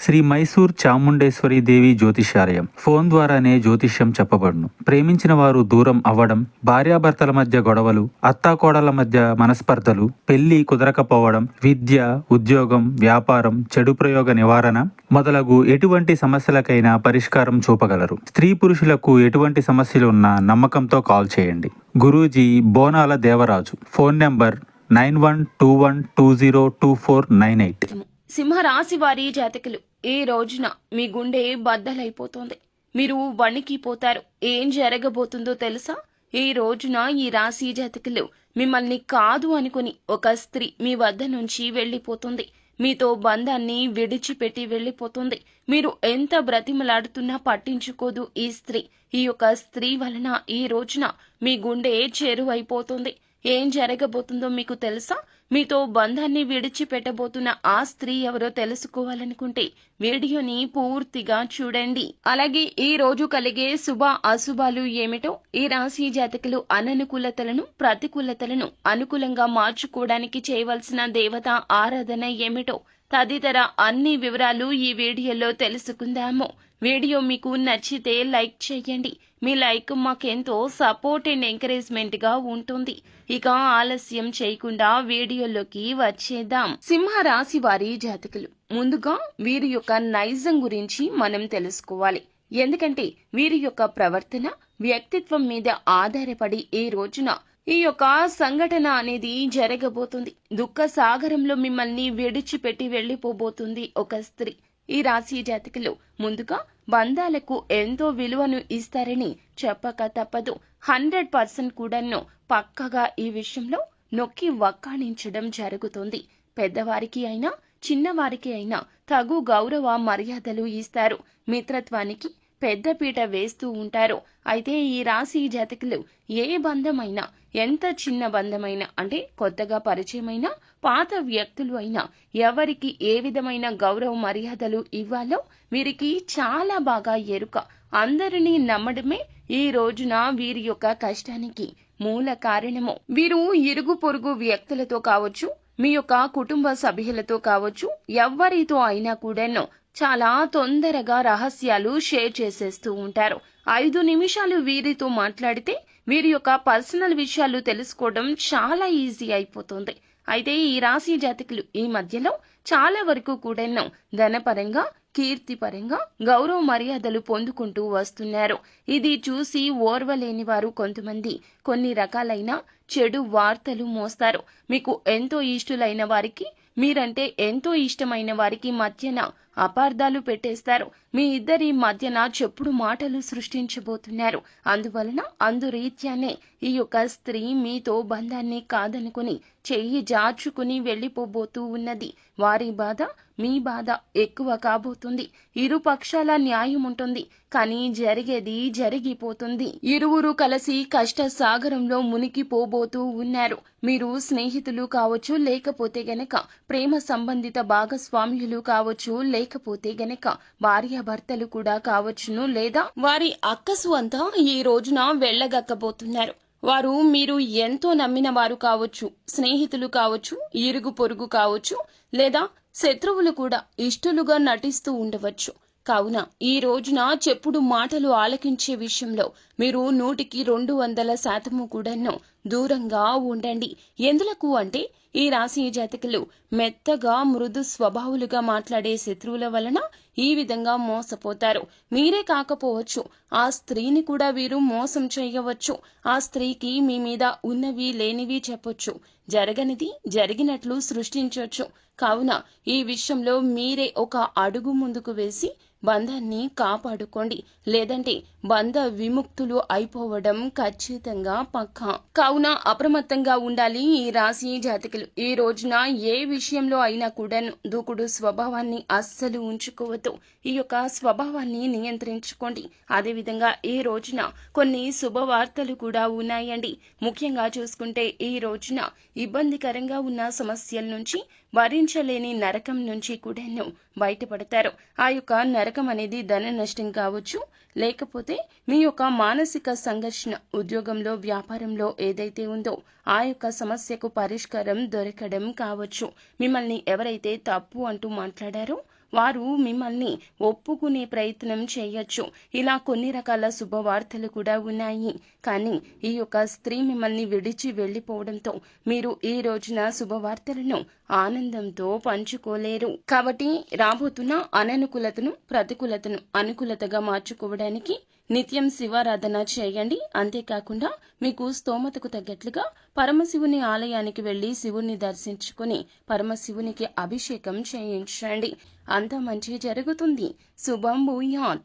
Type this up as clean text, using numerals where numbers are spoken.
శ్రీ మైసూర్ చాముండేశ్వరి దేవి జ్యోతిష్యాలయం. ఫోన్ ద్వారానే జ్యోతిష్యం చెప్పబడును. ప్రేమించిన వారు దూరం అవ్వడం, భార్యాభర్తల మధ్య గొడవలు, అత్తాకోడల మధ్య మనస్పర్ధలు, పెళ్లి కుదరకపోవడం, విద్య, ఉద్యోగం, వ్యాపారం, చెడు ప్రయోగ నివారణ మొదలగు ఎటువంటి సమస్యలకైనా పరిష్కారం చూపగలరు. స్త్రీ పురుషులకు ఎటువంటి సమస్యలు ఉన్నా నమ్మకంతో కాల్ చేయండి. గురూజీ బోనాల దేవరాజు. Phone number 9121202498. సింహరాశి వారి జాతకులు, ఈ రోజున మీ గుండె బద్దలైపోతుంది. మీరు వణికిపోతారు. ఏం జరగబోతుందో తెలుసా? ఈ రోజున ఈ రాశి జాతకులు మిమ్మల్ని కాదు అనుకుని ఒక స్త్రీ మీ వద్ద నుంచి వెళ్లిపోతుంది. మీతో బంధాన్ని విడిచిపెట్టి వెళ్లిపోతుంది. మీరు ఎంత బ్రతిమలాడుతున్నా పట్టించుకోదు ఈ స్త్రీ. ఈ యొక్క స్త్రీ వలన ఈ రోజున మీ గుండె చేరువైపోతుంది. ఏం జరగబోతుందో మీకు తెలుసా? మీతో బంధాన్ని విడిచిపెట్టబోతున్న ఆ స్త్రీ ఎవరో తెలుసుకోవాలనుకుంటే వీడియోని పూర్తిగా చూడండి. అలాగే ఈ రోజు కలిగే శుభ అశుభాలు ఏమిటో, ఈ రాశి జాతకులు అననుకూలతలను ప్రతికూలతలను అనుకూలంగా మార్చుకోవడానికి చేయవలసిన దేవత ఆరాధన ఏమిటో తదితర అన్ని వివరాలు ఈ వీడియోలో తెలుసుకుందాము. వీడియో మీకు నచ్చితే లైక్ చేయండి. మీ లైక్ మాకెంతో సపోర్ట్ అండ్ ఎంకరేజ్మెంట్ గా ఉంటుంది. ఇక ఆలస్యం చేయకుండా వీడియోలోకి వచ్చేద్దాం. సింహ రాశి వారి జాతకులు, ముందుగా వీరి యొక్క నైజం గురించి మనం తెలుసుకోవాలి. ఎందుకంటే వీరి యొక్క ప్రవర్తన, వ్యక్తిత్వం మీద ఆధారపడి ఈ రోజున ఈ యొక్క సంఘటన అనేది జరగబోతుంది. దుఃఖ సాగరంలో మిమ్మల్ని విడిచిపెట్టి వెళ్లిపోబోతుంది ఒక స్త్రీ. ఈ రాశి జాతకులు ముందుగా బంధాలకు ఎంతో విలువను ఇస్తారని చెప్పక తప్పదు. 100% కూడాను పక్కగా ఈ విషయంలో నొక్కి వక్కాణించడం జరుగుతుంది. పెద్దవారికి అయినా చిన్నవారికి అయినా తగు గౌరవ మర్యాదలు ఇస్తారు. మిత్రత్వానికి పెద్దపీట వేస్తూ ఉంటారు. అయితే ఈ రాశి జాతకులు ఏ బంధమైనా, ఎంత చిన్న బంధమైనా, అంటే కొత్తగా పరిచయమైనా పాత వ్యక్తులు అయినా ఎవరికి ఏ విధమైన గౌరవ మర్యాదలు ఇవ్వాలో వీరికి చాలా బాగా ఎరుక. అందరినీ నమ్మడమే ఈ రోజున వీరి యొక్క కష్టానికి మూల కారణము. వీరు ఇరుగు పొరుగు వ్యక్తులతో కావచ్చు, మీ యొక్క కుటుంబ సభ్యులతో కావచ్చు, ఎవరితో అయినా కూడాను చాలా తొందరగా రహస్యాలు షేర్ చేసేస్తూ ఉంటారు. 5 నిమిషాలు వీరితో మాట్లాడితే వీరి యొక్క పర్సనల్ విషయాలు తెలుసుకోవడం చాలా ఈజీ అయిపోతుంది. అయితే ఈ రాశి జాతకులు ఈ మధ్యలో చాలా వరకు కూడాను ధనపరంగా, కీర్తిపరంగా గౌరవ మర్యాదలు పొందుకుంటూ వస్తున్నారు. ఇది చూసి ఓర్వలేని వారు కొంతమంది కొన్ని రకాలైన చెడు వార్తలు మోస్తారు. మీకు ఎంతో ఇష్టలైన వారికి, మీరంటే ఎంతో ఇష్టమైన వారికి మధ్యన అపార్థాలు పెట్టేస్తారు. మీ ఇద్దరి మధ్యన చెప్పుడు మాటలు సృష్టించబోతున్నారు. అందువలన అందురీత్యానే ఈ యొక్క స్త్రీ మీతో బంధాన్ని కాదనుకుని చెయ్యి జార్చుకుని వెళ్లిపోబోతూ ఉన్నది. వారి బాధ మీ బాధ ఎక్కువ కాబోతుంది. ఇరు పక్షాల న్యాయం ఉంటుంది, కానీ జరిగేది జరిగిపోతుంది. ఇరువురు కలిసి కష్ట సాగరంలో మునిగిపోబోతూ ఉన్నారు. మీరు స్నేహితులు కావచ్చు, లేకపోతే గనక ప్రేమ సంబంధిత భాగస్వామ్యులు కావచ్చు, లేకపోతే గనక భార్యాభర్తలు కూడా కావచ్చును, లేదా వారి అక్కసు అంతా ఈ రోజున వెళ్ళగక్కబోతున్నారు. వారు మీరు ఎంతో నమ్మిన వారు కావచ్చు, స్నేహితులు కావచ్చు, ఇరుగు పొరుగు కావచ్చు, లేదా శత్రువులు కూడా ఇష్టలుగా నటిస్తూ ఉండవచ్చు. కావున ఈ రోజున చెప్పుడు మాటలు ఆలకించే విషయంలో మీరు 100% కూడాను దూరంగా ఉండండి. ఎందులకు అంటే ఈ రాశి జాతకులు మెత్తగా మృదు స్వభావులుగా మాట్లాడే శత్రువుల వలన ఈ విధంగా మోసపోతారు. మీరే కాకపోవచ్చు, ఆ స్త్రీని కూడా వీరు మోసం చేయవచ్చు. ఆ స్త్రీకి మీ మీద ఉన్నవి లేనివి చెప్పొచ్చు, జరగనిది జరిగినట్లు సృష్టించవచ్చు. కావున ఈ విషయంలో మీరే ఒక అడుగు ముందుకు వేసి బంధాన్ని కాపాడుకోండి. లేదంటే బంధ విముక్తులు అయిపోవడం ఖచ్చితంగా పక్కా. కావున అప్రమత్తంగా ఉండాలి ఈ రాశి జాతకులు. ఈ రోజున ఏ విషయంలో అయినా కూడా దూకుడు స్వభావాన్ని అస్సలు ఉంచుకోవద్దు. ఈ యొక్క స్వభావాన్ని నియంత్రించుకోండి. అదేవిధంగా ఈ రోజున కొన్ని శుభవార్తలు కూడా ఉన్నాయండి. ముఖ్యంగా చూసుకుంటే ఈ రోజున ఇబ్బందికరంగా ఉన్న సమస్యల నుంచి, భరించలేని నరకం నుంచి కూడాను బయటపడతారు. ఆ యొక్క నరకం అనేది ధన నష్టం కావచ్చు, లేకపోతే మీ యొక్క మానసిక సంఘర్షణ, ఉద్యోగంలో వ్యాపారంలో ఏదైతే ఉందో ఆ యొక్క సమస్యకు పరిష్కారం దొరకడం కావచ్చు. మిమ్మల్ని ఎవరైతే తప్పు అంటూ మాట్లాడారో వారు మిమ్మల్ని ఒప్పుకునే ప్రయత్నం చేయొచ్చు. ఇలా కొన్ని రకాల శుభవార్తలు కూడా ఉన్నాయి. కానీ ఈ యొక్క స్త్రీ మిమ్మల్ని విడిచి వెళ్ళిపోవడంతో మీరు ఈ రోజున శుభవార్తలను ఆనందంతో పంచుకోలేరు. కాబట్టి రాబోతున్న అననుకూలతను ప్రతికూలతను అనుకూలతగా మార్చుకోవడానికి నిత్యం శివారాధన చేయండి. అంతేకాకుండా మీకు స్తోమతకు తగ్గట్లుగా పరమశివుని ఆలయానికి వెళ్లి శివుణ్ణి దర్శించుకుని పరమశివునికి అభిషేకం చేయించండి. అంతా మంచి జరుగుతుంది. శుభం భూయాత్.